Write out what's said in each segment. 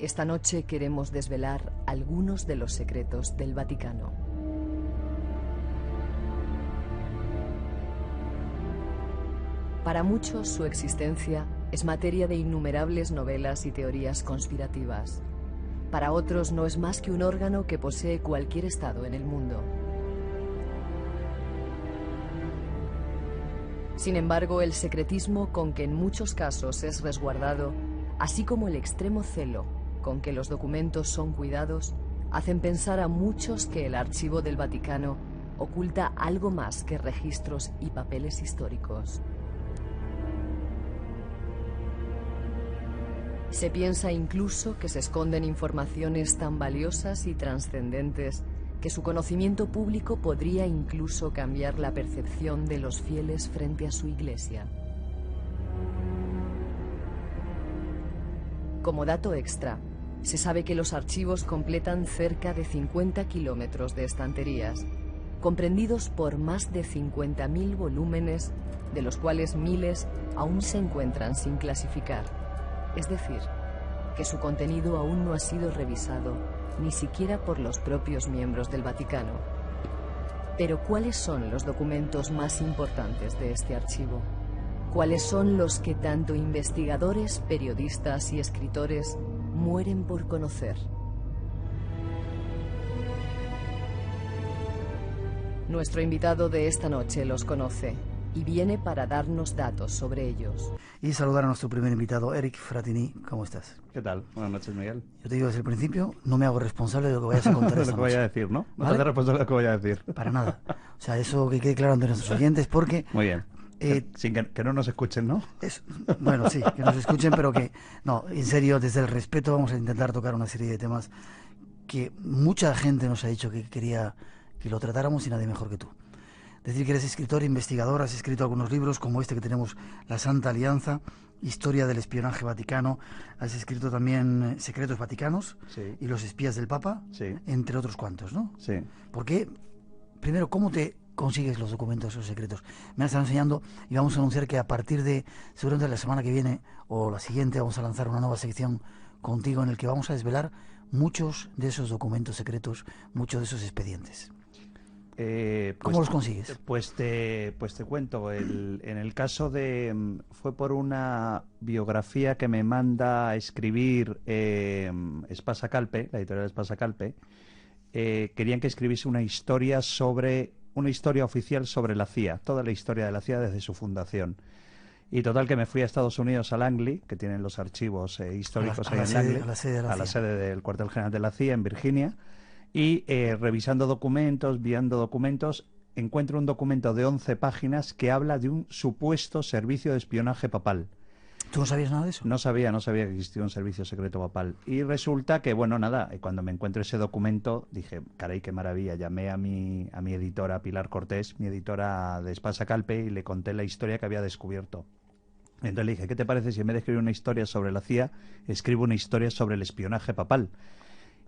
Esta noche queremos desvelar algunos de los secretos del Vaticano. Para muchos, su existencia es materia de innumerables novelas y teorías conspirativas. Para otros, no es más que un órgano que posee cualquier estado en el mundo. Sin embargo, el secretismo con que en muchos casos es resguardado, así como el extremo celo con que los documentos son cuidados, hacen pensar a muchos que el archivo del Vaticano oculta algo más que registros y papeles históricos. Se piensa incluso que se esconden informaciones tan valiosas y trascendentes que su conocimiento público podría incluso cambiar la percepción de los fieles frente a su iglesia. Como dato extra, se sabe que los archivos completan cerca de 50 kilómetros de estanterías, comprendidos por más de 50.000 volúmenes, de los cuales miles aún se encuentran sin clasificar. Es decir, que su contenido aún no ha sido revisado, ni siquiera por los propios miembros del Vaticano. Pero ¿cuáles son los documentos más importantes de este archivo? ¿Cuáles son los que tanto investigadores, periodistas y escritores mueren por conocer? Nuestro invitado de esta noche los conoce y viene para darnos datos sobre ellos. Y saludar a nuestro primer invitado, Eric Frattini. ¿Cómo estás? ¿Qué tal? Buenas noches, Miguel. Yo te digo desde el principio, no me hago responsable de lo que vayas a contar de esta lo que noche. vaya a decir, ¿no? No ¿Vale? te haces responsable de lo que vaya a decir. Para nada. O sea, eso que quede claro ante nuestros oyentes, porque... Muy bien. Sin que no nos escuchen, ¿no? Bueno, sí, que nos escuchen, pero que... No, en serio, desde el respeto vamos a intentar tocar una serie de temas que mucha gente nos ha dicho que quería que lo tratáramos y nadie mejor que tú. Decir que eres escritor, investigador, has escrito algunos libros como este que tenemos, La Santa Alianza, Historia del Espionaje Vaticano, has escrito también Secretos Vaticanos, sí, y Los Espías del Papa, sí, entre otros cuantos, ¿no? Sí. ¿Por qué? Primero, ¿cómo te consigues los documentos, esos secretos? Me has estado enseñando y vamos a anunciar que a partir de, seguramente la semana que viene o la siguiente, vamos a lanzar una nueva sección contigo en el que vamos a desvelar muchos de esos documentos secretos, muchos de esos expedientes. ¿Cómo los consigues? Pues te cuento. En el caso de... Fue por una biografía que me manda a escribir Espasa Calpe, la editorial Espasa Calpe. Querían que escribiese una historia oficial sobre la CIA, toda la historia de la CIA desde su fundación. Y total que me fui a Estados Unidos, a Langley, que tienen los archivos históricos ahí en Langley, a la sede del cuartel general de la CIA en Virginia. Y revisando documentos, viendo documentos, encuentro un documento de 11 páginas que habla de un supuesto servicio de espionaje papal. ¿Tú no sabías nada de eso? No sabía que existía un servicio secreto papal. Y resulta que, bueno, nada, cuando me encuentro ese documento, dije, caray, qué maravilla. Llamé a mi editora, Pilar Cortés, mi editora de Espasa Calpe, y le conté la historia que había descubierto. Entonces le dije, ¿qué te parece si en vez de escribir una historia sobre la CIA, escribo una historia sobre el espionaje papal?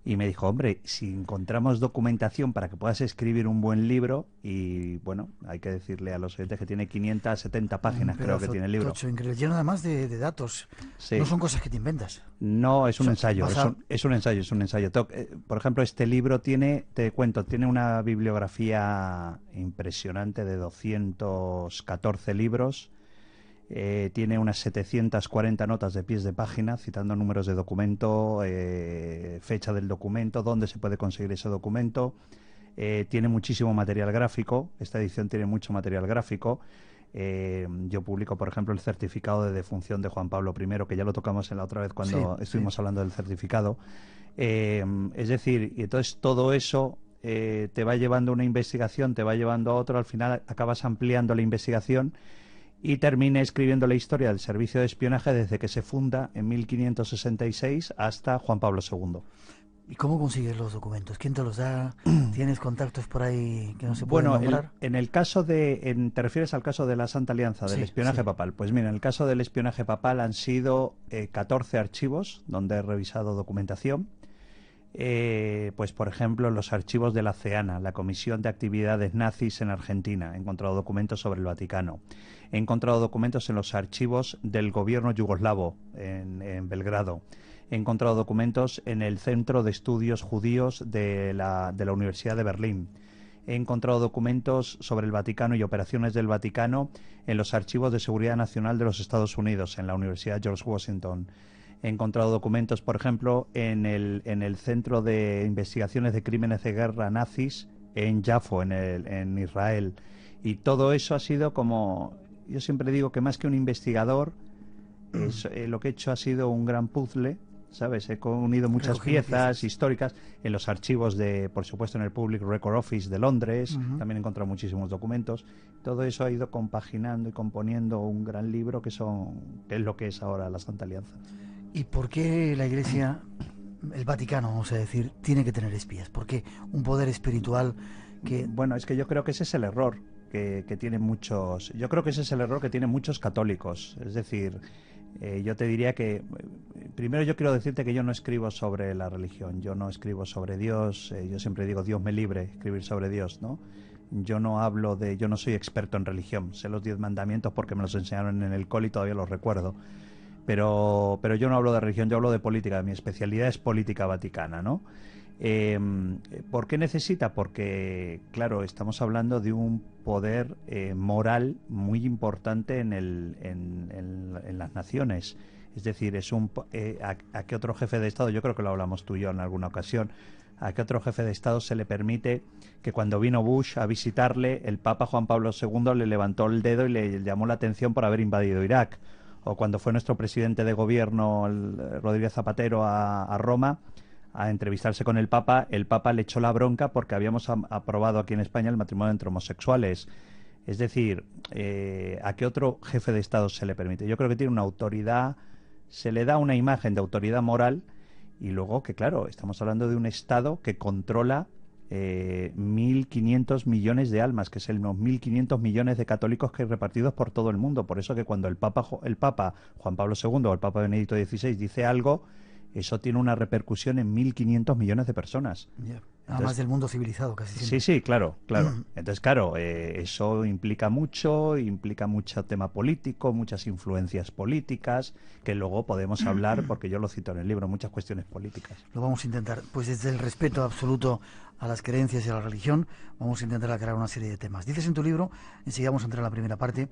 Y me dijo, hombre, si encontramos documentación para que puedas escribir un buen libro, y bueno, hay que decirle a los oyentes que tiene 570 páginas, creo que tiene el libro. Tocho, increíble, lleno además de datos. Sí. No son cosas que te inventas. No, es un ensayo, es un ensayo. Por ejemplo, este libro tiene una bibliografía impresionante de 214 libros. Tiene unas 740 notas de pies de página citando números de documento, fecha del documento, dónde se puede conseguir ese documento. Tiene muchísimo material gráfico. Esta edición tiene mucho material gráfico. Yo publico, por ejemplo, el certificado de defunción de Juan Pablo I, que ya lo tocamos en la otra vez cuando estuvimos hablando del certificado. Es decir, y entonces todo eso te va llevando una investigación, te va llevando a otro, al final acabas ampliando la investigación y terminé escribiendo la historia del servicio de espionaje desde que se funda en 1566 hasta Juan Pablo II. ¿Y cómo consigues los documentos? ¿Quién te los da? ¿Tienes contactos por ahí que no se pueden nombrar? En el caso de... ¿te refieres al caso de la Santa Alianza, del espionaje papal? Pues mira, en el caso del espionaje papal han sido 14 archivos donde he revisado documentación. Pues por ejemplo los archivos de la CEANA, la Comisión de Actividades Nazis en Argentina. He encontrado documentos sobre el Vaticano. He encontrado documentos en los archivos del gobierno yugoslavo en Belgrado. he encontrado documentos en el Centro de Estudios Judíos de la Universidad de Berlín. He encontrado documentos sobre el Vaticano y operaciones del Vaticano en los archivos de seguridad nacional de los Estados Unidos, en la Universidad George Washington. He encontrado documentos, por ejemplo, en el Centro de Investigaciones de Crímenes de Guerra nazis en Yafo, en Israel. Y todo eso ha sido como... Yo siempre digo que más que un investigador, lo que he hecho ha sido un gran puzzle, ¿sabes? He unido muchas piezas históricas en los archivos por supuesto, en el Public Record Office de Londres. También he encontrado muchísimos documentos. Todo eso ha ido compaginando y componiendo un gran libro que es lo que es ahora la Santa Alianza. ¿Y por qué la Iglesia, el Vaticano, vamos a decir, tiene que tener espías? ¿Por qué un poder espiritual que...? Bueno, es que yo creo que ese es el error que tienen muchos... Yo creo que ese es el error que tienen muchos católicos. Es decir, yo te diría que... Primero yo quiero decirte que yo no escribo sobre la religión, yo no escribo sobre Dios, yo siempre digo Dios me libre escribir sobre Dios, ¿no? Yo no soy experto en religión, sé los 10 mandamientos porque me los enseñaron en el cole y todavía los recuerdo. Pero yo no hablo de religión, yo hablo de política, mi especialidad es política vaticana, ¿no? ¿Por qué necesita? Porque, claro, estamos hablando de un poder moral muy importante en las naciones. Es decir, ¿a qué otro jefe de Estado? Yo creo que lo hablamos tú y yo en alguna ocasión. ¿A qué otro jefe de Estado se le permite que cuando vino Bush a visitarle, el Papa Juan Pablo II le levantó el dedo y le llamó la atención por haber invadido Irak? O cuando fue nuestro presidente de gobierno, Rodríguez Zapatero, a Roma, a entrevistarse con el Papa le echó la bronca porque habíamos aprobado aquí en España el matrimonio entre homosexuales. Es decir, ¿a qué otro jefe de Estado se le permite? Yo creo que tiene una autoridad, se le da una imagen de autoridad moral y luego que, claro, estamos hablando de un Estado que controla 1.500 millones de almas, que es unos 1.500 millones de católicos que hay repartidos por todo el mundo. Por eso que cuando el Papa Juan Pablo II o el Papa Benedicto XVI dice algo, eso tiene una repercusión en 1.500 millones de personas. Yeah. Además del mundo civilizado, casi siempre. Sí, claro. Entonces, claro, eso implica mucho tema político, muchas influencias políticas, que luego podemos hablar, porque yo lo cito en el libro, muchas cuestiones políticas. Lo vamos a intentar. Pues desde el respeto absoluto a las creencias y a la religión, vamos a intentar aclarar una serie de temas. Dices en tu libro, enseguida vamos a entrar en la primera parte,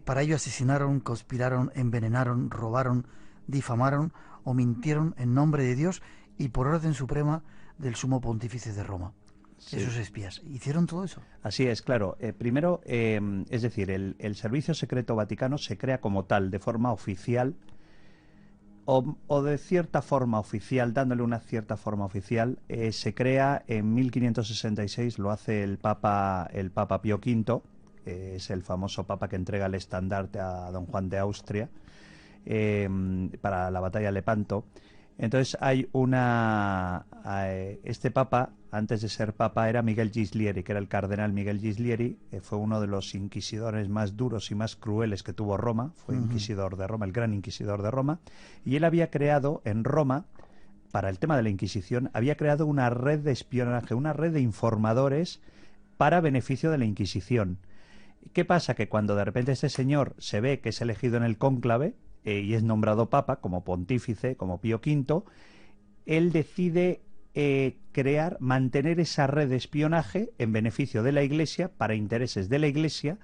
para ello asesinaron, conspiraron, envenenaron, robaron, difamaron o mintieron en nombre de Dios y por orden suprema del sumo pontífice de Roma. Sí. Esos espías, ¿hicieron todo eso? Así es, claro. Primero, es decir, el Servicio Secreto Vaticano se crea como tal, de forma oficial, o de cierta forma oficial, dándole una cierta forma oficial. Se crea en 1566, lo hace el Papa Pío V, es el famoso Papa que entrega el estandarte a don Juan de Austria, para la batalla de Lepanto. Entonces este Papa, antes de ser Papa, era Miguel Gislieri, que era el cardenal Miguel Gislieri, fue uno de los inquisidores más duros y más crueles que tuvo Roma, fue inquisidor de Roma, el gran inquisidor de Roma, y él había creado en Roma, para el tema de la Inquisición, había creado una red de espionaje, una red de informadores para beneficio de la Inquisición. ¿Qué pasa? Que cuando de repente este señor se ve que es elegido en el cónclave, y es nombrado Papa como pontífice, como Pío V, él decide mantener esa red de espionaje en beneficio de la Iglesia, para intereses de la Iglesia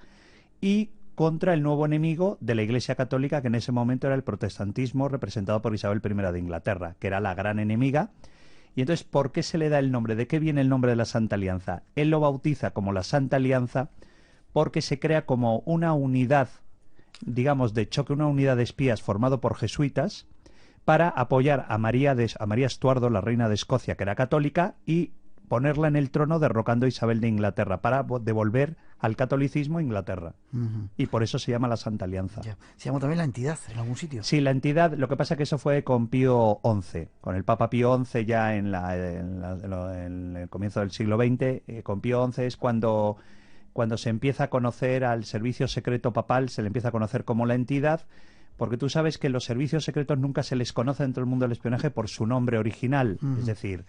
y contra el nuevo enemigo de la Iglesia Católica, que en ese momento era el protestantismo representado por Isabel I de Inglaterra, que era la gran enemiga. Y entonces, ¿por qué se le da el nombre? ¿De qué viene el nombre de la Santa Alianza? Él lo bautiza como la Santa Alianza porque se crea como una unidad, digamos, de choque, una unidad de espías formado por jesuitas para apoyar a María Estuardo, la reina de Escocia, que era católica, y ponerla en el trono derrocando a Isabel de Inglaterra para devolver al catolicismo a Inglaterra. Y por eso se llama la Santa Alianza. Ya. ¿Se llama también la entidad en algún sitio? Sí, la entidad, lo que pasa es que eso fue con Pío XI, con el Papa Pío XI ya en el comienzo del siglo XX. Con Pío XI es cuando se empieza a conocer al servicio secreto papal, se le empieza a conocer como la entidad, porque tú sabes que los servicios secretos nunca se les conoce dentro del mundo del espionaje por su nombre original. Es decir,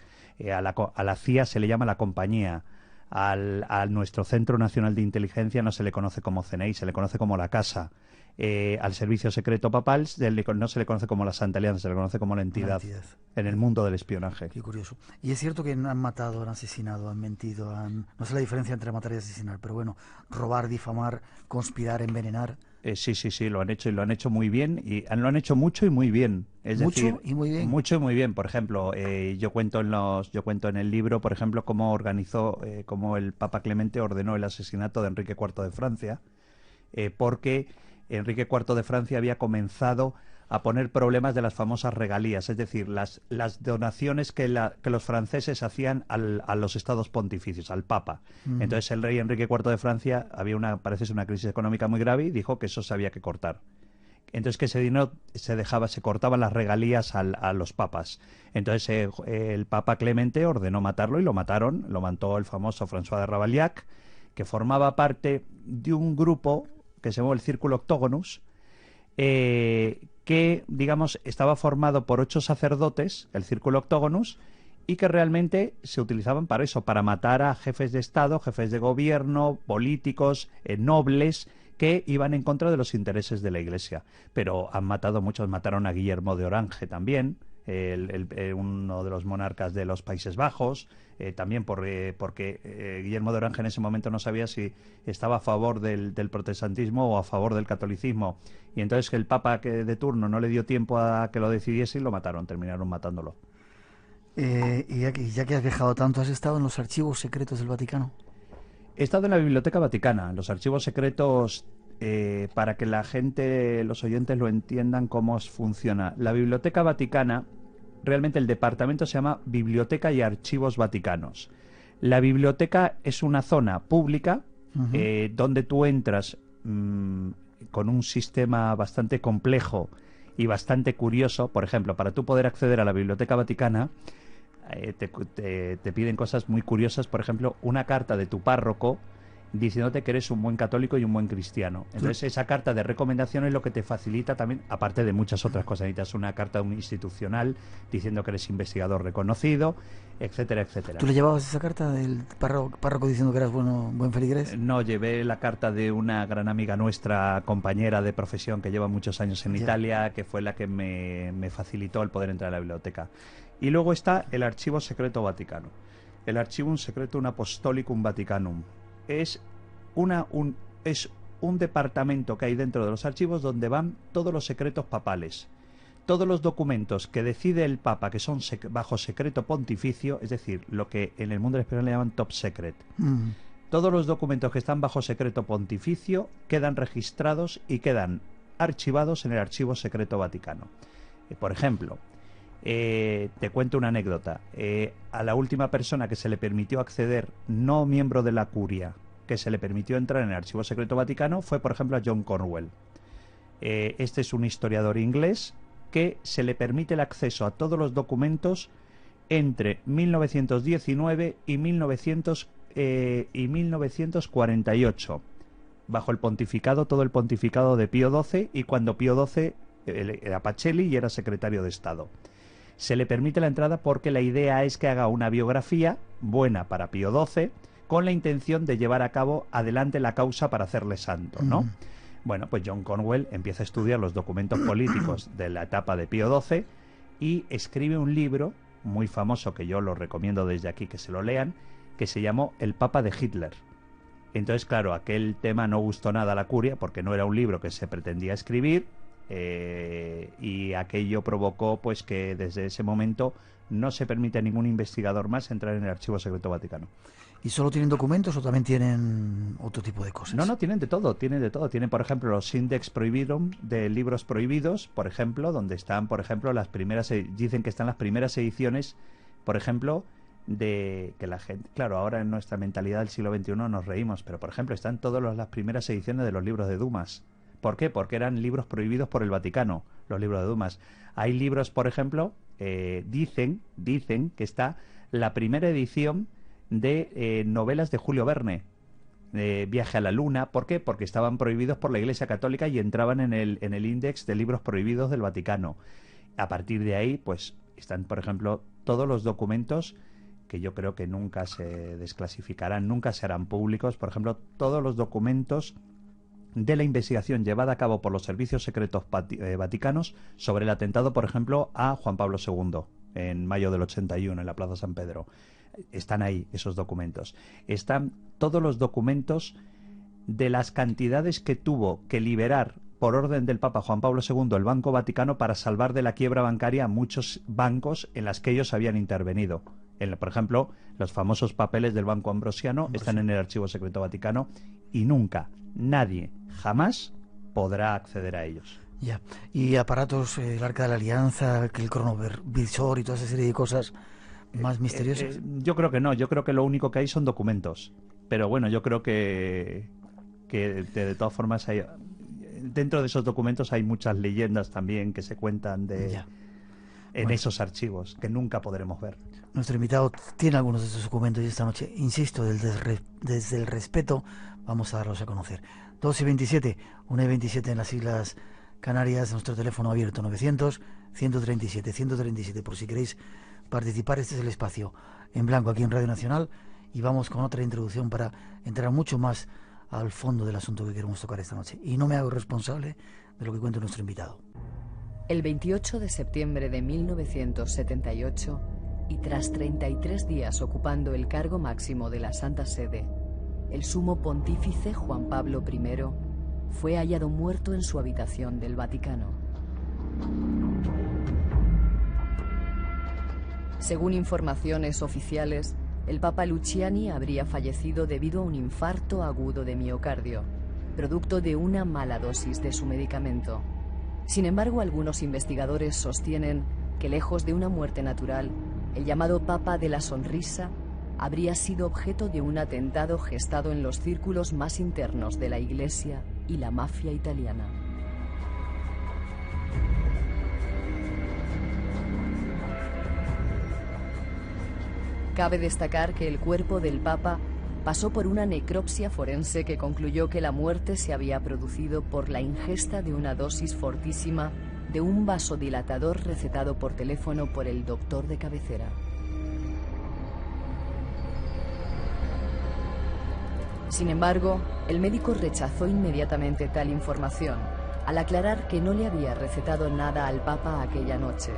a la CIA se le llama la compañía, a nuestro Centro Nacional de Inteligencia no se le conoce como CNI, se le conoce como la Casa. al servicio secreto papal, no se le conoce como la Santa Alianza, se le conoce como la entidad en el mundo del espionaje. Qué curioso. Y es cierto que han matado, han asesinado, han mentido, no sé la diferencia entre matar y asesinar, pero bueno, robar, difamar, conspirar, envenenar. Sí, lo han hecho y lo han hecho muy bien y lo han hecho mucho y muy bien. Es decir, y muy bien. Mucho y muy bien. Por ejemplo, yo cuento en el libro, por ejemplo, cómo organizó, cómo el Papa Clemente ordenó el asesinato de Enrique IV de Francia, porque Enrique IV de Francia había comenzado a poner problemas de las famosas regalías, es decir, las donaciones que los franceses hacían a los estados pontificios, al Papa. Entonces el rey Enrique IV de Francia parece ser una crisis económica muy grave y dijo que eso se había que cortar. Entonces que ese dinero se cortaban las regalías a los papas. Entonces el Papa Clemente ordenó matarlo y lo mataron, lo mató el famoso François de Ravaillac, que formaba parte de un grupo que se llamó el Círculo Octógonus, que, digamos, estaba formado por 8 sacerdotes, el Círculo Octógonus, y que realmente se utilizaban para eso, para matar a jefes de Estado, jefes de gobierno, políticos, nobles, que iban en contra de los intereses de la Iglesia. Pero han matado muchos, mataron a Guillermo de Orange también, uno de los monarcas de los Países Bajos, también porque Guillermo de Orange en ese momento no sabía si estaba a favor del protestantismo o a favor del catolicismo, y entonces el Papa de turno no le dio tiempo a que lo decidiese y lo mataron, terminaron matándolo. Y ya que has viajado tanto, ¿has estado en los archivos secretos del Vaticano? He estado en la Biblioteca Vaticana, los archivos secretos, para que la gente, los oyentes lo entiendan cómo funciona. La Biblioteca Vaticana, realmente el departamento se llama Biblioteca y Archivos Vaticanos. La biblioteca es una zona pública donde tú entras con un sistema bastante complejo y bastante curioso. Por ejemplo, para tú poder acceder a la Biblioteca Vaticana, te piden cosas muy curiosas. Por ejemplo, una carta de tu párroco diciéndote que eres un buen católico y un buen cristiano. Entonces esa carta de recomendación es lo que te facilita también, aparte de muchas otras cosas. Necesitas una carta institucional diciendo que eres investigador reconocido, etcétera, etcétera. ¿Tú le llevabas esa carta del párroco diciendo que eras buen feligrés? No, llevé la carta de una gran amiga nuestra, compañera de profesión que lleva muchos años en Italia, que fue la que me facilitó el poder entrar a la biblioteca. Y luego está el Archivo Secreto Vaticano. El Archivum Secretum Apostolicum Vaticanum. Es un departamento que hay dentro de los archivos donde van todos los secretos papales. Todos los documentos que decide el Papa, que son bajo secreto pontificio, es decir, lo que en el mundo del espionaje le llaman top secret. Todos los documentos que están bajo secreto pontificio quedan registrados y quedan archivados en el Archivo Secreto Vaticano. Por ejemplo, te cuento una anécdota. A la última persona que se le permitió acceder, no miembro de la curia, que se le permitió entrar en el Archivo Secreto Vaticano, fue, por ejemplo, a John Cornwell. Este es un historiador inglés que se le permite el acceso a todos los documentos entre 1919 y 1948, bajo el pontificado, todo el pontificado de Pío XII, y cuando Pío XII era Pacelli y era secretario de Estado. Se le permite la entrada porque la idea es que haga una biografía buena para Pío XII, con la intención de llevar a cabo adelante la causa para hacerle santo, ¿no? Bueno, pues John Cornwell empieza a estudiar los documentos políticos de la etapa de Pío XII y escribe un libro muy famoso, que yo lo recomiendo desde aquí que se lo lean, que se llamó El Papa de Hitler. Entonces, claro, aquel tema no gustó nada a la curia porque no era un libro que se pretendía escribir, y aquello provocó pues que desde ese momento no se permite a ningún investigador más entrar en el Archivo Secreto Vaticano. ¿Y solo tienen documentos o también tienen otro tipo de cosas? No, tienen de todo, Tienen, por ejemplo, los Index Prohibidum de libros prohibidos, por ejemplo, donde están, por ejemplo, dicen que están las primeras ediciones, por ejemplo, de que la gente, claro, ahora en nuestra mentalidad del siglo XXI nos reímos, pero, por ejemplo, están todas las primeras ediciones de los libros de Dumas. ¿Por qué? Porque eran libros prohibidos por el Vaticano, los libros de Dumas. Hay libros, por ejemplo, dicen que está la primera edición de novelas de Julio Verne, Viaje a la Luna. ¿Por qué? Porque estaban prohibidos por la Iglesia Católica y entraban en el índex de libros prohibidos del Vaticano. A partir de ahí, pues, están, por ejemplo, todos los documentos que yo creo que nunca se desclasificarán, nunca se harán públicos. Por ejemplo, todos los documentos de la investigación llevada a cabo por los servicios secretos vaticanos sobre el atentado, por ejemplo, a Juan Pablo II en mayo del 81 en la Plaza San Pedro. Están ahí esos documentos. Están todos los documentos de las cantidades que tuvo que liberar por orden del Papa Juan Pablo II el Banco Vaticano para salvar de la quiebra bancaria a muchos bancos en las que ellos habían intervenido. Por ejemplo, los famosos papeles del Banco Ambrosiano están en el Archivo Secreto Vaticano y nunca, nadie, jamás podrá acceder a ellos. Ya. Y aparatos, el Arca de la Alianza, el cronovisor y toda esa serie de cosas más misteriosas. Yo creo que no, yo creo que lo único que hay son documentos. Pero bueno, yo creo que de todas formas dentro de esos documentos hay muchas leyendas también que se cuentan en esos archivos que nunca podremos ver. Nuestro invitado tiene algunos de esos documentos y esta noche, insisto, desde el respeto vamos a darlos a conocer. 2:27, 1:27 en las Islas Canarias, nuestro teléfono abierto 900-137-137, por si queréis participar. Este es el espacio en blanco aquí en Radio Nacional y vamos con otra introducción para entrar mucho más al fondo del asunto que queremos tocar esta noche. Y no me hago responsable de lo que cuenta nuestro invitado. El 28 de septiembre de 1978, y tras 33 días ocupando el cargo máximo de la Santa Sede, el sumo pontífice Juan Pablo I fue hallado muerto en su habitación del Vaticano. Según informaciones oficiales, el Papa Luciani habría fallecido debido a un infarto agudo de miocardio, producto de una mala dosis de su medicamento. Sin embargo, algunos investigadores sostienen que, lejos de una muerte natural, el llamado Papa de la Sonrisa habría sido objeto de un atentado gestado en los círculos más internos de la Iglesia y la mafia italiana. Cabe destacar que el cuerpo del Papa pasó por una necropsia forense que concluyó que la muerte se había producido por la ingesta de una dosis fortísima de un vasodilatador recetado por teléfono por el doctor de cabecera. Sin embargo, el médico rechazó inmediatamente tal información, al aclarar que no le había recetado nada al Papa aquella noche,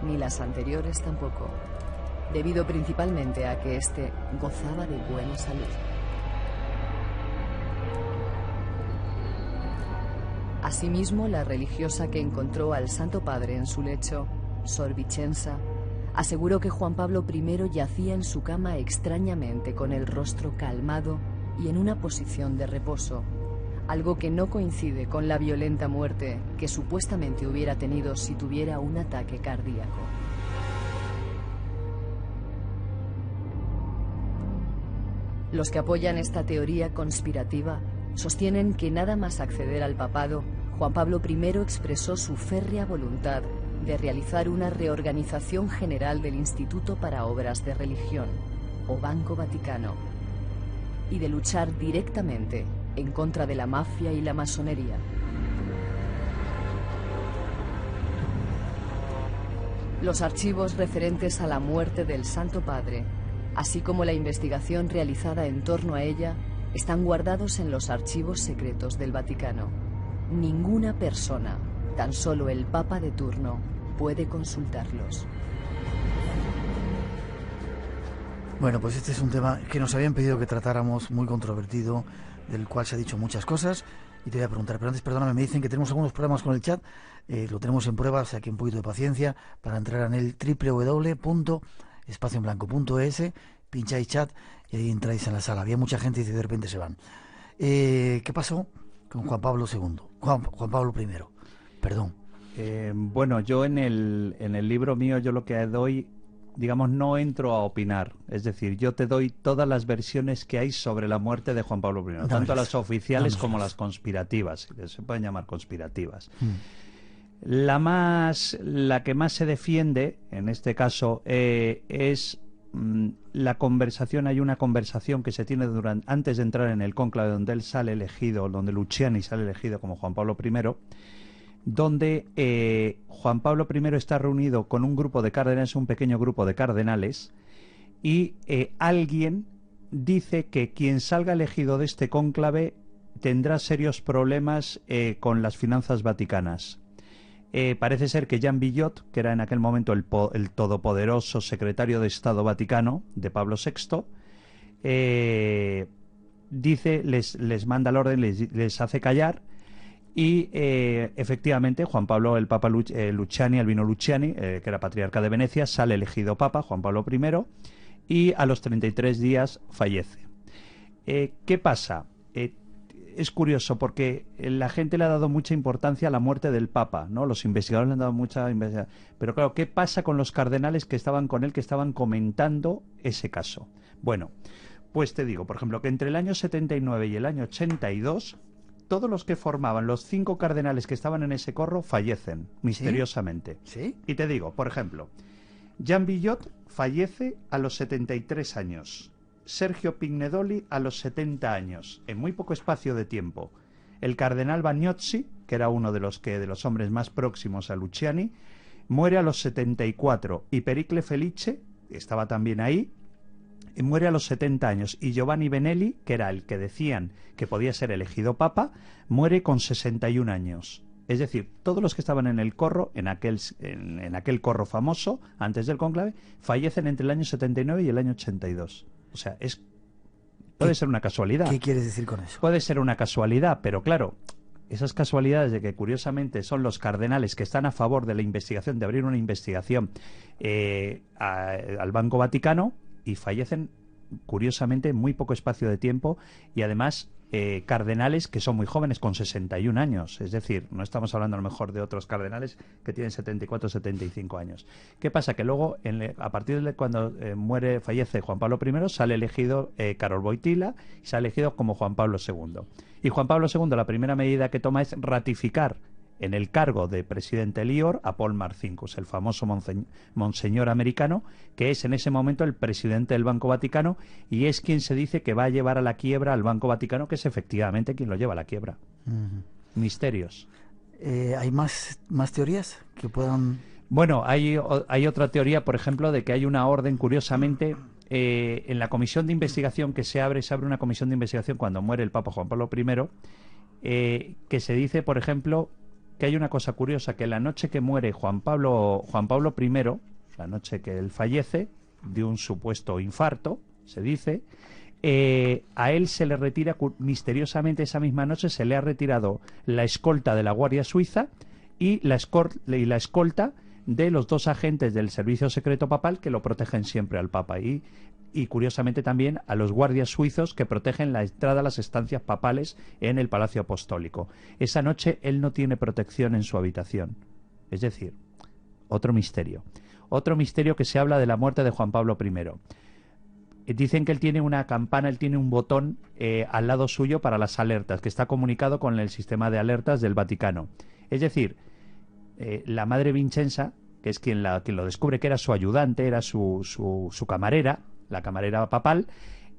ni las anteriores tampoco, debido principalmente a que éste gozaba de buena salud. Asimismo, la religiosa que encontró al Santo Padre en su lecho, Sor Vicenza, aseguró que Juan Pablo I yacía en su cama extrañamente con el rostro calmado y en una posición de reposo, algo que no coincide con la violenta muerte que supuestamente hubiera tenido si tuviera un ataque cardíaco. Los que apoyan esta teoría conspirativa sostienen que nada más acceder al papado, Juan Pablo I expresó su férrea voluntad de realizar una reorganización general del Instituto para Obras de Religión, o Banco Vaticano, y de luchar directamente en contra de la mafia y la masonería. Los archivos referentes a la muerte del Santo Padre, así como la investigación realizada en torno a ella, están guardados en los archivos secretos del Vaticano. Ninguna persona, tan solo el Papa de turno, puede consultarlos. Bueno, pues este es un tema que nos habían pedido que tratáramos, muy controvertido, del cual se ha dicho muchas cosas, y te voy a preguntar, pero antes, perdóname, me dicen que tenemos algunos problemas con el chat, lo tenemos en prueba, o sea que un poquito de paciencia para entrar en el www.espacioenblanco.es, pincháis chat y ahí entráis en la sala. Había mucha gente y de repente se van. ¿Qué pasó con Juan Pablo II? Juan Pablo I, perdón. Bueno, yo en el libro mío, yo lo que doy, digamos, no entro a opinar. Es decir, yo te doy todas las versiones que hay sobre la muerte de Juan Pablo I, tanto las oficiales como las conspirativas, que se pueden llamar conspirativas. La que más se defiende, en este caso, es la conversación. Hay una conversación que se tiene antes de entrar en el cónclave, donde él sale elegido, donde Luciani sale elegido como Juan Pablo I, donde Juan Pablo I está reunido con un grupo de cardenales, un pequeño grupo de cardenales, y alguien dice que quien salga elegido de este cónclave tendrá serios problemas con las finanzas vaticanas. Parece ser que Jean Villot, que era en aquel momento el todopoderoso secretario de Estado Vaticano de Pablo VI, dice, les manda el orden, les hace callar, y efectivamente Juan Pablo, el Papa Luciani, Albino Luciani, que era patriarca de Venecia, sale elegido Papa, Juan Pablo I, y a los 33 días fallece. ¿Qué pasa? Es curioso porque la gente le ha dado mucha importancia a la muerte del Papa, ¿no? Los investigadores le han dado mucha investigación. Pero claro, ¿qué pasa con los cardenales que estaban con él, que estaban comentando ese caso? Bueno, pues te digo, por ejemplo, que entre el año 79 y el año 82, todos los que formaban los 5 cardenales que estaban en ese corro fallecen misteriosamente. ¿Sí? Y te digo, por ejemplo, Jean Villot fallece a los 73 años. Sergio Pignedoli a los 70 años, en muy poco espacio de tiempo. El cardenal Bagnozzi, que era uno de los hombres más próximos a Luciani, muere a los 74, y Pericle Felice, que estaba también ahí, muere a los 70 años, y Giovanni Benelli, que era el que decían que podía ser elegido papa, muere con 61 años. Es decir, todos los que estaban en el corro, en aquel corro famoso, antes del cónclave, fallecen entre el año 79 y el año 82. O sea, puede ser una casualidad. ¿Qué quieres decir con eso? Puede ser una casualidad, pero claro, esas casualidades de que curiosamente son los cardenales que están a favor de la investigación, de abrir una investigación al Banco Vaticano, y fallecen curiosamente en muy poco espacio de tiempo, y además cardenales que son muy jóvenes, con 61 años. Es decir, no estamos hablando a lo mejor de otros cardenales que tienen 74 o 75 años. ¿Qué pasa? Que luego, a partir de cuando fallece Juan Pablo I, sale elegido Karol Wojtyła, y sale elegido como Juan Pablo II. Y Juan Pablo II, la primera medida que toma es ratificar en el cargo de presidente Lior a Paul Marcinkus, el famoso monseñor americano, que es en ese momento el presidente del Banco Vaticano, y es quien se dice que va a llevar a la quiebra al Banco Vaticano, que es efectivamente quien lo lleva a la quiebra. Misterios. ¿Hay más teorías que puedan...? Bueno, hay otra teoría, por ejemplo, de que hay una orden, curiosamente, en la comisión de investigación que se abre una comisión de investigación cuando muere el Papa Juan Pablo I, que se dice, por ejemplo, que hay una cosa curiosa, que la noche que muere Juan Pablo I, la noche que él fallece de un supuesto infarto, se dice, a él se le retira misteriosamente esa misma noche, se le ha retirado la escolta de la Guardia Suiza y la escolta de los 2 agentes del Servicio Secreto Papal que lo protegen siempre al Papa, y curiosamente también a los guardias suizos que protegen la entrada a las estancias papales en el Palacio Apostólico. Esa noche él no tiene protección en su habitación. Es decir, otro misterio. Otro misterio, que se habla de la muerte de Juan Pablo I. Dicen que él tiene una campana, él tiene un botón al lado suyo para las alertas, que está comunicado con el sistema de alertas del Vaticano. Es decir, la madre Vincenza, que es quien lo descubre, que era su ayudante, era su camarera, la camarera papal,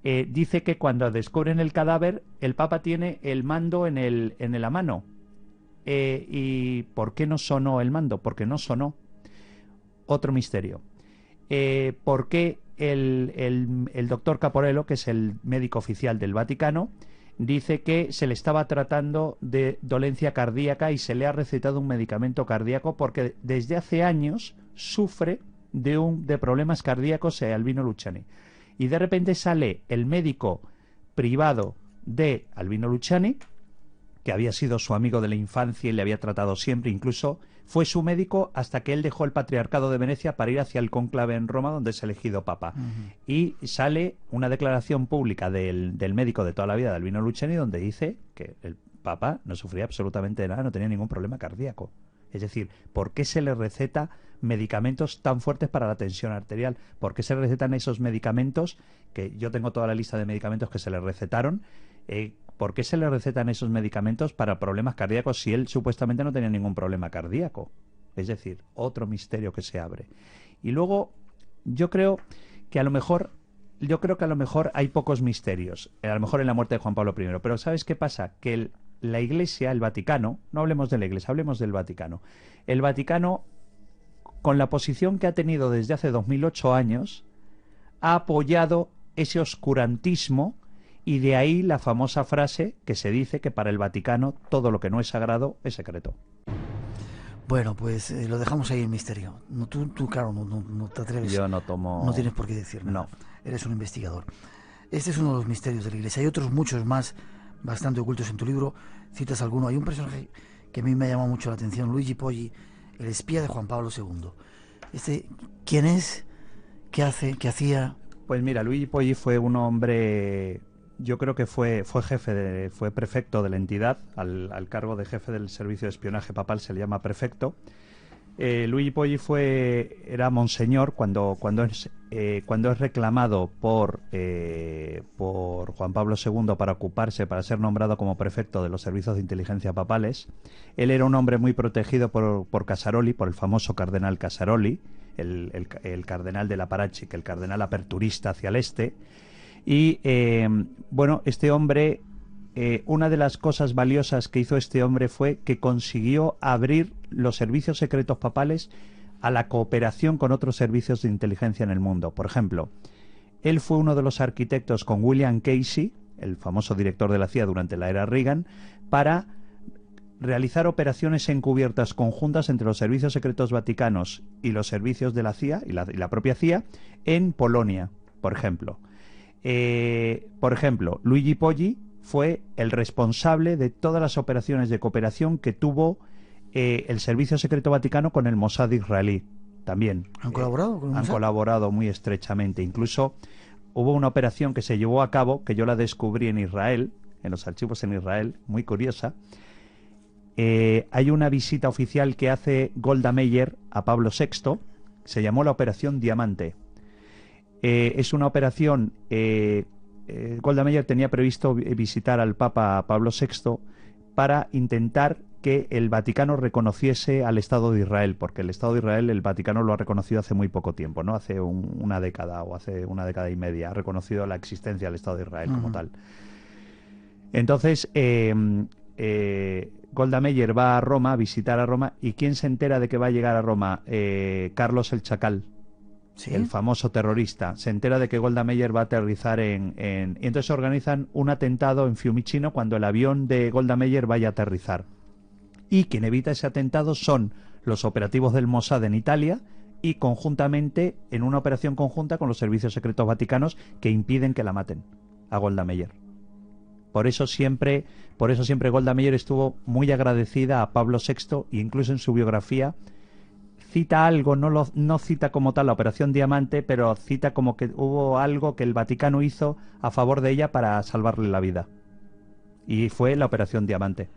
dice que cuando descubren el cadáver, el Papa tiene el mando en la mano. ¿Y por qué no sonó el mando? Porque no sonó. Otro misterio. ¿Por qué el doctor Caporello, que es el médico oficial del Vaticano, dice que se le estaba tratando de dolencia cardíaca y se le ha recetado un medicamento cardíaco porque desde hace años sufre de problemas cardíacos Albino Luciani? Y de repente sale el médico privado de Albino Luciani, que había sido su amigo de la infancia y le había tratado siempre, incluso fue su médico hasta que él dejó el Patriarcado de Venecia para ir hacia el cónclave en Roma, donde es elegido papa. Y sale una declaración pública del médico de toda la vida de Albino Luciani, donde dice que el papa no sufría absolutamente de nada, no tenía ningún problema cardíaco. Es decir, ¿por qué se le receta medicamentos tan fuertes para la tensión arterial? ¿Por qué se recetan esos medicamentos? Que yo tengo toda la lista de medicamentos que se le recetaron. ¿Por qué se le recetan esos medicamentos para problemas cardíacos si él supuestamente no tenía ningún problema cardíaco? Es decir, otro misterio que se abre. Y luego, yo creo que a lo mejor hay pocos misterios, a lo mejor en la muerte de Juan Pablo I. Pero ¿sabes qué pasa? Que la Iglesia, el Vaticano, no hablemos de la Iglesia, hablemos del Vaticano. El Vaticano, con la posición que ha tenido desde hace 2008 años, ha apoyado ese oscurantismo Y de ahí la famosa frase que se dice que para el Vaticano todo lo que no es sagrado es secreto. Bueno, pues lo dejamos ahí en misterio. No, tú claro, no te atreves. Yo no tomo... No tienes por qué decir nada. No. Eres un investigador. Este es uno de los misterios de la Iglesia. Hay otros muchos más bastante ocultos en tu libro. Citas alguno. Hay un personaje que a mí me ha llamado mucho la atención, Luigi Poggi, el espía de Juan Pablo II. ¿Quién es? ¿Qué hace? ¿Qué hacía? Pues mira, Luigi Poggi fue un hombre... Yo creo que fue prefecto de la entidad, al cargo de jefe del servicio de espionaje papal se le llama prefecto. Luigi Poggi era monseñor cuando es reclamado por Juan Pablo II para ser nombrado como prefecto de los servicios de inteligencia papales. Él era un hombre muy protegido por Casaroli, por el famoso cardenal Casaroli, el cardenal de la Parachic, el cardenal aperturista hacia el este. Y bueno, este hombre, una de las cosas valiosas que hizo este hombre fue que consiguió abrir los servicios secretos papales a la cooperación con otros servicios de inteligencia en el mundo. Por ejemplo, él fue uno de los arquitectos con William Casey, el famoso director de la CIA durante la era Reagan, para realizar operaciones encubiertas conjuntas entre los servicios secretos vaticanos y los servicios de la CIA y la propia CIA en Polonia, por ejemplo. Luigi Poggi fue el responsable de todas las operaciones de cooperación que tuvo el Servicio Secreto Vaticano con el Mossad israelí. También. ¿Han colaborado con el Mossad? Han colaborado muy estrechamente. Incluso hubo una operación que se llevó a cabo, que yo la descubrí en Israel, en los archivos en Israel, muy curiosa. Hay una visita oficial que hace Golda Meir a Pablo VI, se llamó la Operación Diamante. Es una operación... Golda Meir tenía previsto visitar al Papa Pablo VI para intentar que el Vaticano reconociese al Estado de Israel, porque el Estado de Israel, el Vaticano lo ha reconocido hace muy poco tiempo, ¿no? Hace una década o hace una década y media ha reconocido la existencia del Estado de Israel como tal. Entonces, Golda Meir va a Roma, a visitar a Roma, ¿y quién se entera de que va a llegar a Roma? Carlos el Chacal. ¿Sí? El famoso terrorista, se entera de que Golda Meir va a aterrizar y entonces organizan un atentado en Fiumicino cuando el avión de Golda Meir vaya a aterrizar. Y quien evita ese atentado son los operativos del Mossad en Italia y conjuntamente, en una operación conjunta con los servicios secretos vaticanos que impiden que la maten a Golda Meir. Por eso siempre Golda Meir estuvo muy agradecida a Pablo VI e incluso en su biografía cita algo, no cita como tal la Operación Diamante, pero cita como que hubo algo que el Vaticano hizo a favor de ella para salvarle la vida. Y fue la Operación Diamante.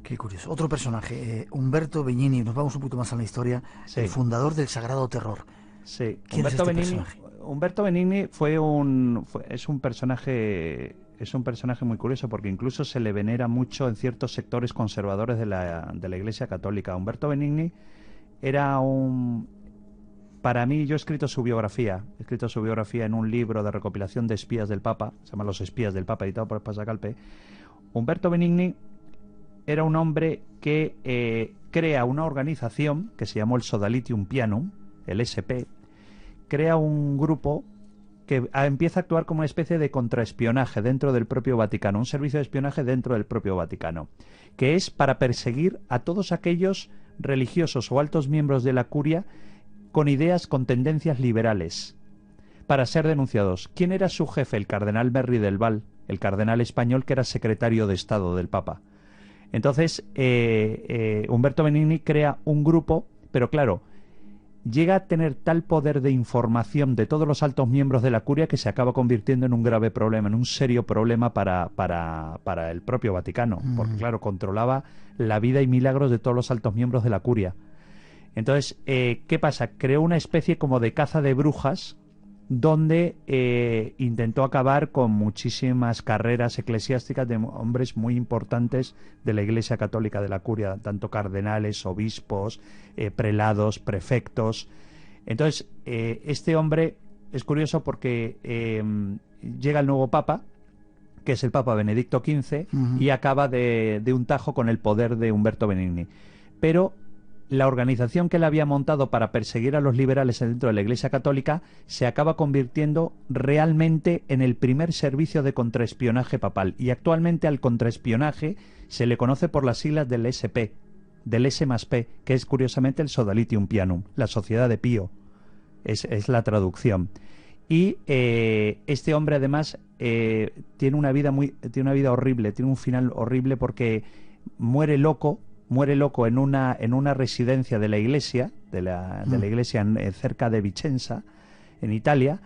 Qué curioso. Otro personaje, Umberto Benigni, nos vamos un poquito más en la historia, sí. El fundador del Sagrado Terror. Sí. ¿Quién es este personaje? Humberto Benigni es un personaje muy curioso porque incluso se le venera mucho en ciertos sectores conservadores de la Iglesia Católica. Humberto Benigni era para mí, yo he escrito su biografía en un libro de recopilación de espías del Papa, se llama Los espías del Papa, editado por Passacalpe. Humberto Benigni era un hombre que crea una organización que se llamó el Sodalitium Pianum, el SP, crea un grupo que empieza a actuar como una especie de contraespionaje dentro del propio Vaticano, un servicio de espionaje dentro del propio Vaticano, que es para perseguir a todos aquellos religiosos o altos miembros de la curia con ideas, con tendencias liberales, para ser denunciados. ¿Quién era su jefe? El cardenal Merry del Val, el cardenal español que era secretario de Estado del Papa. Entonces, Humberto Benigni crea un grupo, pero claro, llega a tener tal poder de información de todos los altos miembros de la curia que se acaba convirtiendo en un grave problema, en un serio problema para el propio Vaticano, porque claro, controlaba la vida y milagros de todos los altos miembros de la curia. Entonces, ¿qué pasa? Creó una especie como de caza de brujas donde intentó acabar con muchísimas carreras eclesiásticas de hombres muy importantes de la Iglesia Católica de la Curia, tanto cardenales, obispos, prelados, prefectos. Entonces, este hombre es curioso porque llega el nuevo Papa, que es el Papa Benedicto XV, y acaba de un tajo con el poder de Humberto Benigni. Pero la organización que él había montado para perseguir a los liberales dentro de la Iglesia Católica se acaba convirtiendo realmente en el primer servicio de contraespionaje papal. Y actualmente al contraespionaje se le conoce por las siglas del SP, del S+P, que es curiosamente el Sodalitium Pianum, la Sociedad de Pío. Es la traducción. Y este hombre además tiene una vida horrible, tiene un final horrible porque muere loco en una residencia de la iglesia, de la iglesia cerca de Vicenza, en Italia,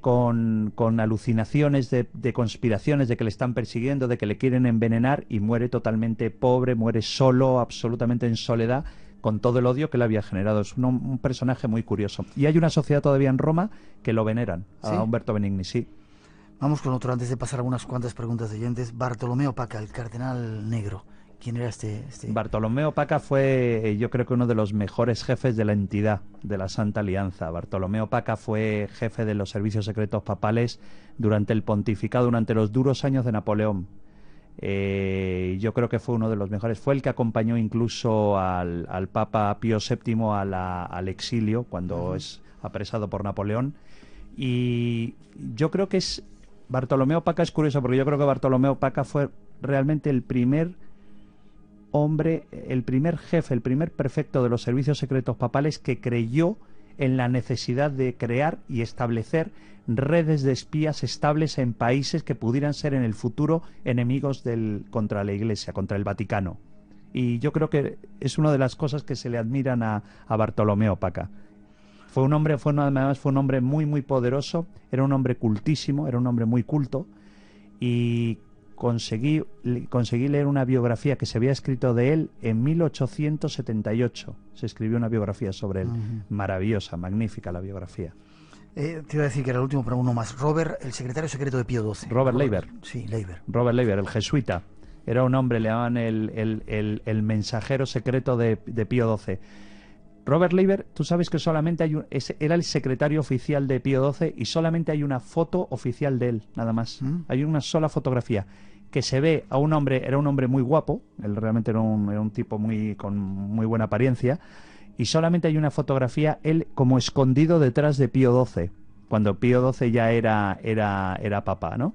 con alucinaciones de conspiraciones, de que le están persiguiendo, de que le quieren envenenar, y muere totalmente pobre, muere solo, absolutamente en soledad, con todo el odio que le había generado. Es un personaje muy curioso. Y hay una sociedad todavía en Roma que lo veneran, ¿sí? A Umberto Benigni, sí. Vamos con otro, antes de pasar algunas cuantas preguntas de oyentes. Bartolomeo Paca, el cardenal negro. ¿Quién era este? Bartolomeo Paca fue, yo creo que uno de los mejores jefes de la entidad de la Santa Alianza. Bartolomeo Paca fue jefe de los servicios secretos papales durante el pontificado, durante los duros años de Napoleón. Yo creo que fue uno de los mejores. Fue el que acompañó incluso al Papa Pío VII al exilio cuando es apresado por Napoleón. Y yo creo que Bartolomeo Paca es curioso, porque yo creo que Bartolomeo Paca fue realmente el primer hombre, el primer jefe, el primer prefecto de los servicios secretos papales que creyó en la necesidad de crear y establecer redes de espías estables en países que pudieran ser en el futuro enemigos contra la Iglesia, contra el Vaticano. Y yo creo que es una de las cosas que se le admiran a Bartolomeo Paca. Fue un hombre muy, muy poderoso, era un hombre cultísimo, era un hombre muy culto, y conseguí leer una biografía que se había escrito de él en 1878. Se escribió una biografía sobre él. Maravillosa, magnífica la biografía. Te iba a decir que era el último, pero uno más. Robert, el secretario secreto de Pío XII. Robert Leiber. Sí, Leiber. Robert Leiber, el jesuita. Era un hombre, le llamaban el mensajero secreto de Pío XII. Robert Leiber, tú sabes que solamente era el secretario oficial de Pío XII y solamente hay una foto oficial de él, nada más. Hay una sola fotografía que se ve a un hombre, era un hombre muy guapo, él realmente era un tipo con muy buena apariencia, y solamente hay una fotografía, él como escondido detrás de Pío XII, cuando Pío XII ya era papa, ¿no?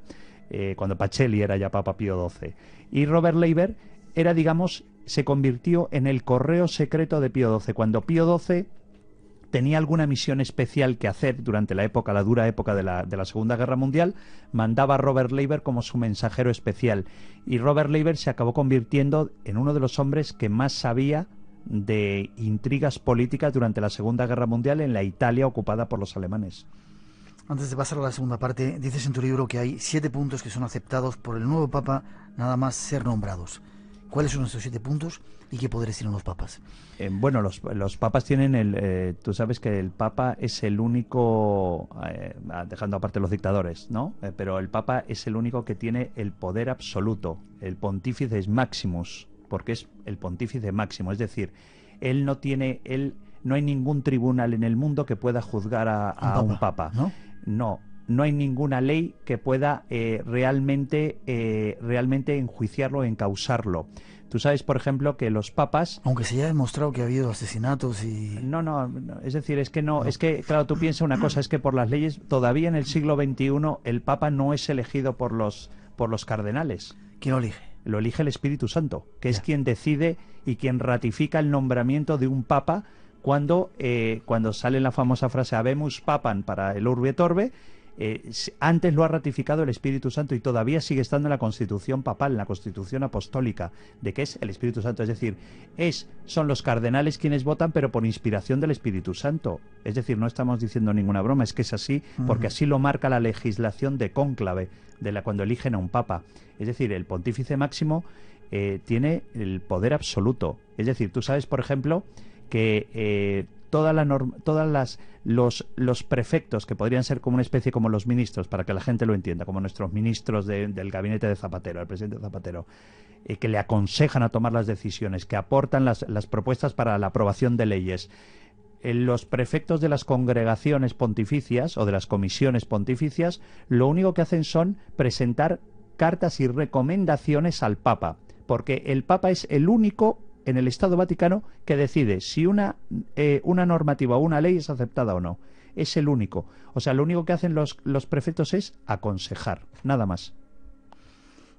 Cuando Pacelli era ya papa Pío XII. Y Robert Leiber era, digamos, se convirtió en el correo secreto de Pío XII. Cuando Pío XII tenía alguna misión especial que hacer durante la dura época de la Segunda Guerra Mundial, mandaba a Robert Leiber como su mensajero especial. Y Robert Leiber se acabó convirtiendo en uno de los hombres que más sabía de intrigas políticas durante la Segunda Guerra Mundial en la Italia ocupada por los alemanes. Antes de pasar a la segunda parte, dices en tu libro que hay 7 puntos que son aceptados por el nuevo Papa nada más ser nombrados. ¿Cuáles son esos 7 puntos y qué poderes tienen los papas? Bueno, los papas tienen tú sabes que el papa es el único, dejando aparte los dictadores, ¿no? Pero el papa es el único que tiene el poder absoluto, el pontífice maximus, porque es el pontífice máximo, es decir, no hay ningún tribunal en el mundo que pueda juzgar a un papa. No hay ninguna ley que pueda realmente enjuiciarlo o encausarlo. Tú sabes, por ejemplo, que los papas... Aunque se haya demostrado que ha habido asesinatos y... No, es decir, es que, claro, tú piensas una cosa, es que por las leyes, todavía en el siglo XXI, el papa no es elegido por los cardenales. ¿Quién lo elige? Lo elige el Espíritu Santo, que es quien decide y quien ratifica el nombramiento de un papa cuando sale la famosa frase Habemus Papam para el Urbi et Orbi. Antes lo ha ratificado el Espíritu Santo y todavía sigue estando en la Constitución papal, en la Constitución apostólica, de que es el Espíritu Santo. Es decir, son los cardenales quienes votan, pero por inspiración del Espíritu Santo. Es decir, no estamos diciendo ninguna broma, es que es así, porque así lo marca la legislación de cónclave, cuando eligen a un papa. Es decir, el pontífice máximo tiene el poder absoluto. Es decir, tú sabes, por ejemplo, que los prefectos, que podrían ser como una especie como los ministros, para que la gente lo entienda, como nuestros ministros del gabinete de Zapatero, el presidente Zapatero, que le aconsejan a tomar las decisiones, que aportan las propuestas para la aprobación de leyes. Los prefectos de las congregaciones pontificias o de las comisiones pontificias, lo único que hacen son presentar cartas y recomendaciones al Papa, porque el Papa es el único en el Estado Vaticano que decide si una normativa o una ley es aceptada o no. Es el único. O sea, lo único que hacen los prefectos es aconsejar, nada más.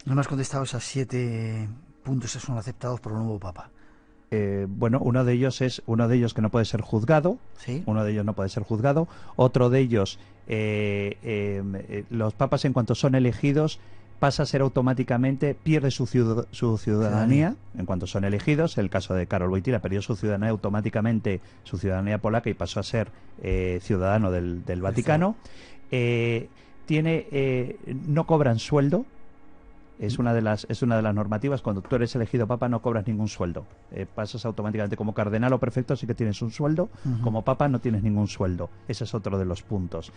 No me has contestado esos 7 puntos que son aceptados por el nuevo Papa. Bueno, uno de ellos que no puede ser juzgado. ¿Sí? Uno de ellos no puede ser juzgado. Otro de ellos, los papas en cuanto son elegidos pasa a ser automáticamente, pierde su ciudadanía en cuanto son elegidos. El caso de Karol Wojtyła perdió su ciudadanía automáticamente, su ciudadanía polaca, y pasó a ser ciudadano del Vaticano. No cobran sueldo. Es una de las normativas. Cuando tú eres elegido papa no cobras ningún sueldo. Pasas automáticamente como cardenal o prefecto, sí que tienes un sueldo. Como papa no tienes ningún sueldo. Ese es otro de los puntos.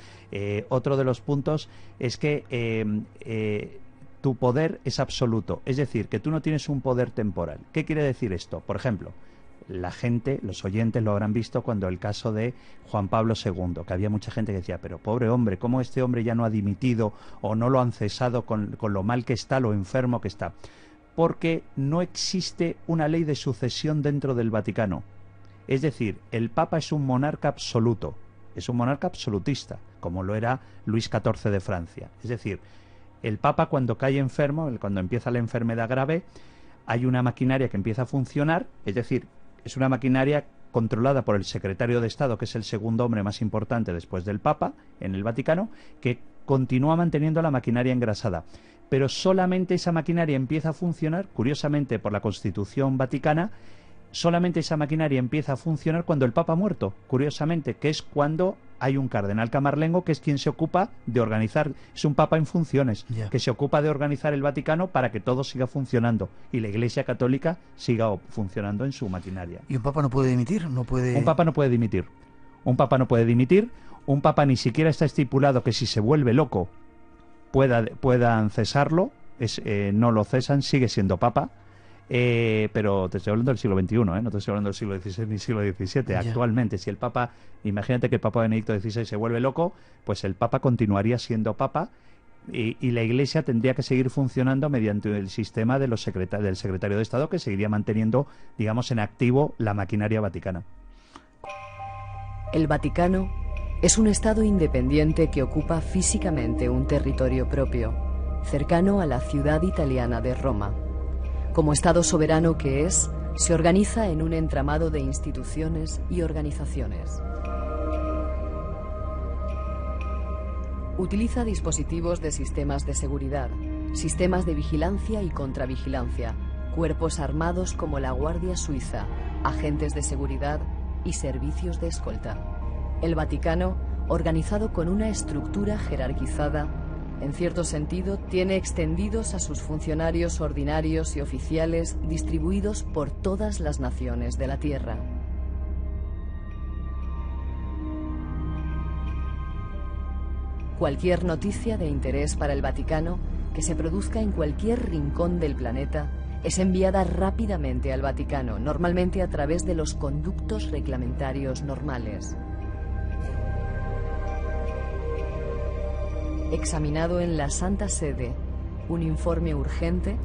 Otro de los puntos es que tu poder es absoluto. Es decir, que tú no tienes un poder temporal. ¿Qué quiere decir esto? Por ejemplo, la gente, los oyentes lo habrán visto cuando el caso de Juan Pablo II, que había mucha gente que decía, pero pobre hombre, ¿cómo este hombre ya no ha dimitido o no lo han cesado con lo mal que está, lo enfermo que está? Porque no existe una ley de sucesión dentro del Vaticano. Es decir, el Papa es un monarca absoluto, es un monarca absolutista, como lo era Luis XIV de Francia. Es decir, el Papa cuando cae enfermo, cuando empieza la enfermedad grave, hay una maquinaria que empieza a funcionar, es decir, es una maquinaria controlada por el secretario de Estado, que es el segundo hombre más importante después del Papa en el Vaticano, que continúa manteniendo la maquinaria engrasada. Pero solamente esa maquinaria empieza a funcionar, curiosamente por la Constitución Vaticana, solamente esa maquinaria empieza a funcionar cuando el Papa ha muerto, curiosamente, que es cuando hay un cardenal camarlengo que es quien se ocupa de organizar, es un Papa en funciones, que se ocupa de organizar el Vaticano para que todo siga funcionando y la Iglesia Católica siga funcionando en su maquinaria. ¿Y un Papa no puede dimitir? Un Papa no puede dimitir. Un Papa no puede dimitir. Un Papa ni siquiera está estipulado que si se vuelve loco puedan cesarlo. No lo cesan, sigue siendo Papa. Pero te estoy hablando del siglo XXI, no te estoy hablando del siglo XVI ni siglo XVII. Actualmente, si el Papa, imagínate que el Papa Benedicto XVI se vuelve loco, pues el Papa continuaría siendo Papa y la Iglesia tendría que seguir funcionando mediante el sistema del secretario de Estado, que seguiría manteniendo, digamos, en activo la maquinaria vaticana. El Vaticano es un Estado independiente que ocupa físicamente un territorio propio, cercano a la ciudad italiana de Roma. Como Estado soberano que es, se organiza en un entramado de instituciones y organizaciones. Utiliza dispositivos de sistemas de seguridad, sistemas de vigilancia y contravigilancia, cuerpos armados como la Guardia Suiza, agentes de seguridad y servicios de escolta. El Vaticano, organizado con una estructura jerarquizada, en cierto sentido, tiene extendidos a sus funcionarios ordinarios y oficiales distribuidos por todas las naciones de la Tierra. Cualquier noticia de interés para el Vaticano que se produzca en cualquier rincón del planeta es enviada rápidamente al Vaticano, normalmente a través de los conductos reglamentarios normales. Examinado en la Santa Sede un informe urgente,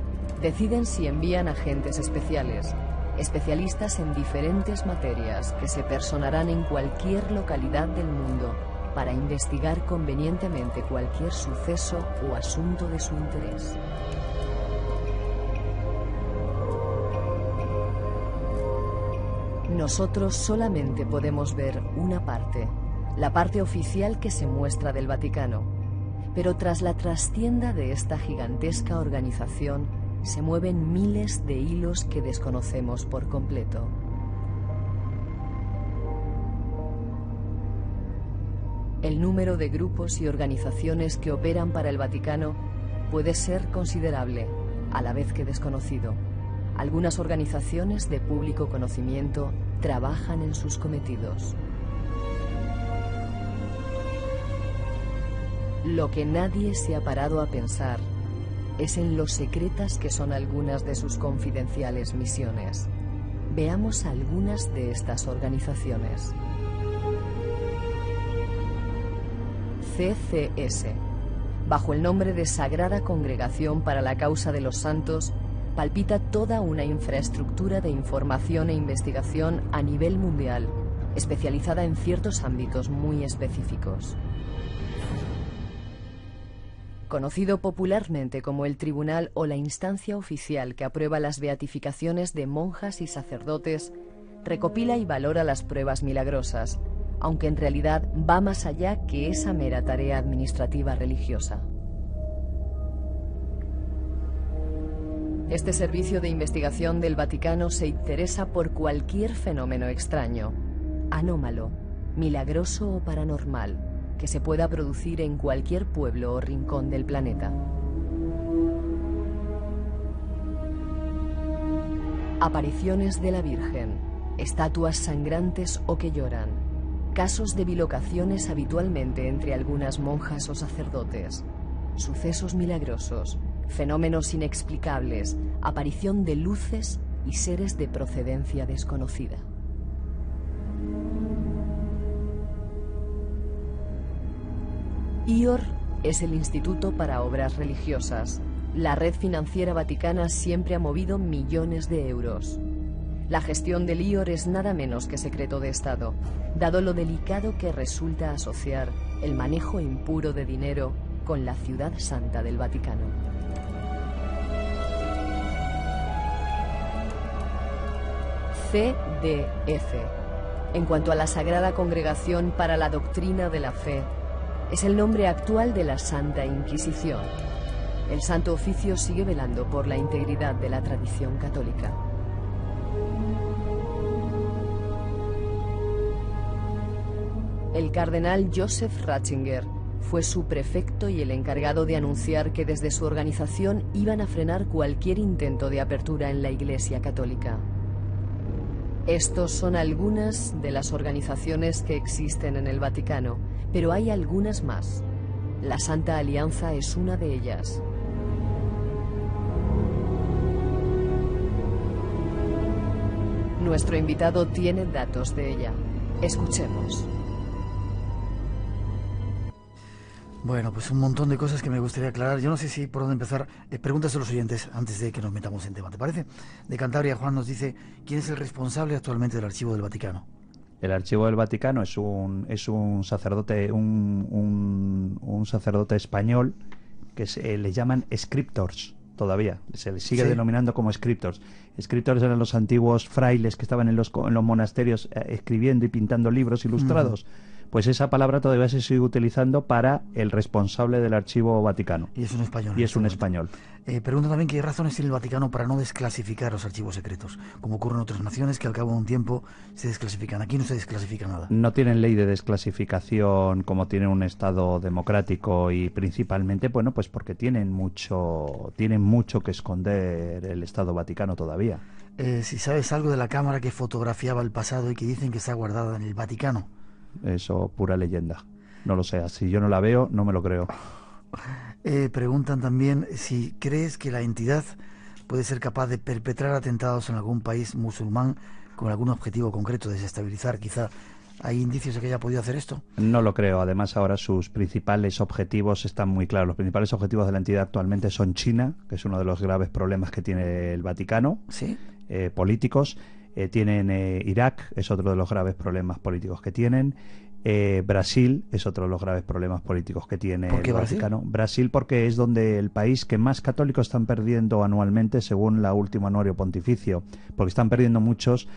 deciden si envían agentes especiales, especialistas en diferentes materias que se personarán en cualquier localidad del mundo para investigar convenientemente cualquier suceso o asunto de su interés. Nosotros solamente podemos ver una parte, la parte oficial que se muestra del Vaticano. Pero tras la trastienda de esta gigantesca organización se mueven miles de hilos que desconocemos por completo. El número de grupos y organizaciones que operan para el Vaticano puede ser considerable, a la vez que desconocido. Algunas organizaciones de público conocimiento trabajan en sus cometidos. Lo que nadie se ha parado a pensar es en lo secretas que son algunas de sus confidenciales misiones. Veamos algunas de estas organizaciones. CCS, bajo el nombre de Sagrada Congregación para la Causa de los Santos, palpita toda una infraestructura de información e investigación a nivel mundial, especializada en ciertos ámbitos muy específicos. Conocido popularmente como el tribunal o la instancia oficial que aprueba las beatificaciones de monjas y sacerdotes, recopila y valora las pruebas milagrosas, aunque en realidad va más allá que esa mera tarea administrativa religiosa. Este servicio de investigación del Vaticano se interesa por cualquier fenómeno extraño, anómalo, milagroso o paranormal, que se pueda producir en cualquier pueblo o rincón del planeta. Apariciones de la Virgen, estatuas sangrantes o que lloran, casos de bilocaciones habitualmente entre algunas monjas o sacerdotes, sucesos milagrosos, fenómenos inexplicables, aparición de luces y seres de procedencia desconocida. IOR es el Instituto para Obras Religiosas. La red financiera vaticana siempre ha movido millones de euros. La gestión del IOR es nada menos que secreto de Estado, dado lo delicado que resulta asociar el manejo impuro de dinero con la ciudad santa del Vaticano. CDF. En cuanto a la Sagrada Congregación para la Doctrina de la Fe, es el nombre actual de la Santa Inquisición. El Santo Oficio sigue velando por la integridad de la tradición católica. El cardenal Joseph Ratzinger fue su prefecto y el encargado de anunciar que desde su organización iban a frenar cualquier intento de apertura en la Iglesia católica. Estos son algunas de las organizaciones que existen en el Vaticano, pero hay algunas más. La Santa Alianza es una de ellas. Nuestro invitado tiene datos de ella. Escuchemos. Bueno, pues un montón de cosas que me gustaría aclarar. Yo no sé si por dónde empezar. Preguntas a los oyentes antes de que nos metamos en tema, ¿te parece? De Cantabria, Juan nos dice, ¿quién es el responsable actualmente del Archivo del Vaticano? El Archivo del Vaticano es un sacerdote, un sacerdote español que le llaman scriptors todavía. Se le sigue denominando como scriptors. Scriptors eran los antiguos frailes que estaban en los monasterios escribiendo y pintando libros ilustrados. Pues esa palabra todavía se sigue utilizando para el responsable del Archivo Vaticano. Y es un español. Y es un español. Pregunta también qué razones tiene el Vaticano para no desclasificar los archivos secretos, como ocurre en otras naciones que al cabo de un tiempo se desclasifican. Aquí no se desclasifica nada. No tienen ley de desclasificación como tiene un Estado democrático y principalmente, bueno, pues porque tienen mucho que esconder el Estado Vaticano todavía. Si sabes algo de la cámara que fotografiaba el pasado y que dicen que está guardada en el Vaticano. Eso, pura leyenda. No lo sé. Si yo no la veo, no me lo creo. Preguntan también si crees que la entidad puede ser capaz de perpetrar atentados en algún país musulmán con algún objetivo concreto, desestabilizar quizá. ¿Hay indicios de que haya podido hacer esto? No lo creo. Además, ahora sus principales objetivos están muy claros. Los principales objetivos de la entidad actualmente son China, que es uno de los graves problemas que tiene el Vaticano, ¿sí? Políticos. Tienen Irak, es otro de los graves problemas políticos que tienen. Brasil es otro de los graves problemas políticos que tiene el Vaticano. Brasil porque es donde el país que más católicos están perdiendo anualmente, según la última anuario pontificio, porque están perdiendo muchos,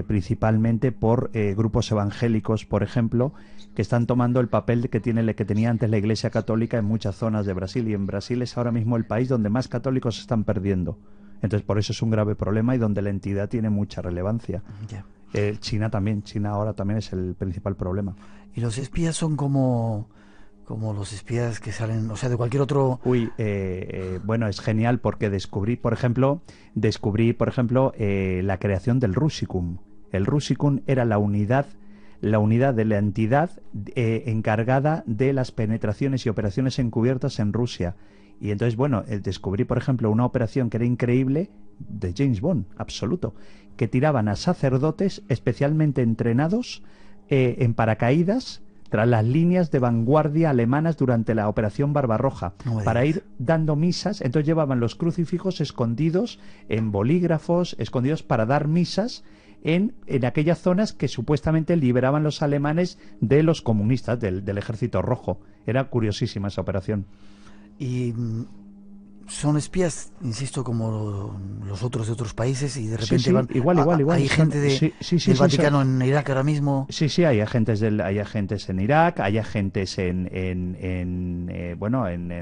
principalmente por grupos evangélicos, por ejemplo, que están tomando el papel que tenía antes la Iglesia Católica en muchas zonas de Brasil, y en Brasil es ahora mismo el país donde más católicos se están perdiendo. Entonces, por eso es un grave problema y donde la entidad tiene mucha relevancia. China también. China ahora también es el principal problema. ¿Y los espías son como los espías que salen, o sea, de cualquier otro...? Bueno, es genial porque descubrí, por ejemplo, la creación del Rusicum. El Rusicum era la unidad de la entidad encargada de las penetraciones y operaciones encubiertas en Rusia. Y entonces, bueno, descubrí, por ejemplo, una operación que era increíble de James Bond, absoluto, que tiraban a sacerdotes especialmente entrenados en paracaídas tras las líneas de vanguardia alemanas durante la Operación Barbarroja, para ir dando misas. Entonces llevaban los crucifijos escondidos en bolígrafos, escondidos para dar misas en aquellas zonas que supuestamente liberaban los alemanes de los comunistas, del Ejército Rojo. Era curiosísima esa operación. Y son espías, insisto, como los otros de otros países, y de repente van... Igual. Hay gente del Vaticano en Irak ahora mismo. Sí, hay agentes en Irak, hay agentes en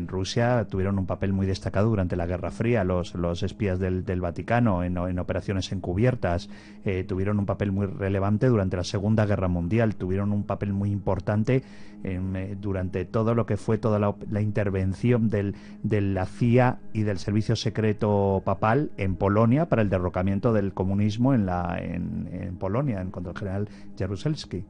Rusia. Tuvieron un papel muy destacado durante la Guerra Fría, los espías del Vaticano en operaciones encubiertas. Tuvieron un papel muy relevante durante la Segunda Guerra Mundial, tuvieron un papel muy importante durante todo lo que fue toda la intervención de la CIA y del servicio secreto papal en Polonia para el derrocamiento del comunismo en Polonia, contra el general Jaruzelski.